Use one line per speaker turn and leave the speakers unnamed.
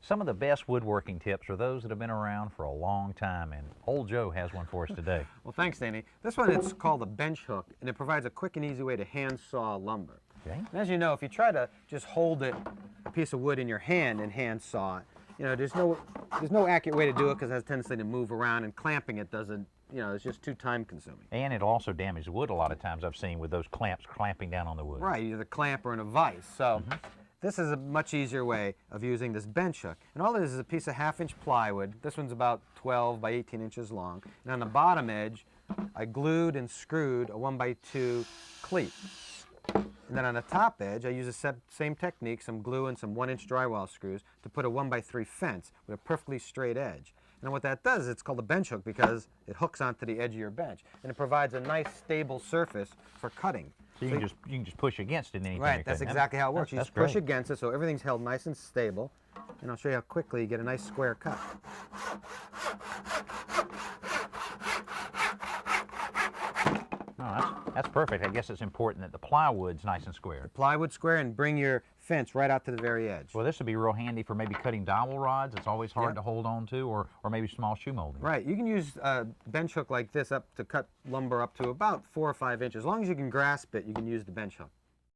Some of the best woodworking tips are those that have been around for a long time, and old Joe has one for us today.
Well, thanks, Danny. This one is called a bench hook, and it provides a quick and easy way to hand saw lumber.
Okay.
And as you know, if you try to just hold a piece of wood in your hand and hand saw it, you know, there's no accurate way to do it because it has a tendency to move around, and clamping it doesn't, you know, it's just too time consuming.
And it'll also damage the wood a lot of times, I've seen, with those clamps clamping down on the wood.
Right, either a clamp or in a vise. So this is a much easier way of using this bench hook. And all it is a piece of 1/2-inch plywood. This one's about 12 by 18 inches long. And on the bottom edge, I glued and screwed a 1x2 cleat. And then on the top edge, I use the same technique, some glue and some 1-inch drywall screws, to put a 1x3 fence with a perfectly straight edge. And what that does, it's called a bench hook because it hooks onto the edge of your bench. And it provides a nice, stable surface for cutting.
So you can just push against it anytime.
Right, that's exactly how it works. You
That's
just push
great.
against it so everything's held nice and stable. And I'll show you how quickly you get a nice square cut.
Oh, that's perfect. I guess it's important that the plywood's nice and square.
Plywood square, and bring your fence right out to the very edge.
Well, this would be real handy for maybe cutting dowel rods. It's always hard to hold on to, or maybe small shoe molding.
Right, you can use a bench hook like this up to cut lumber up to about 4 or 5 inches. As long as you can grasp it, you can use the bench hook.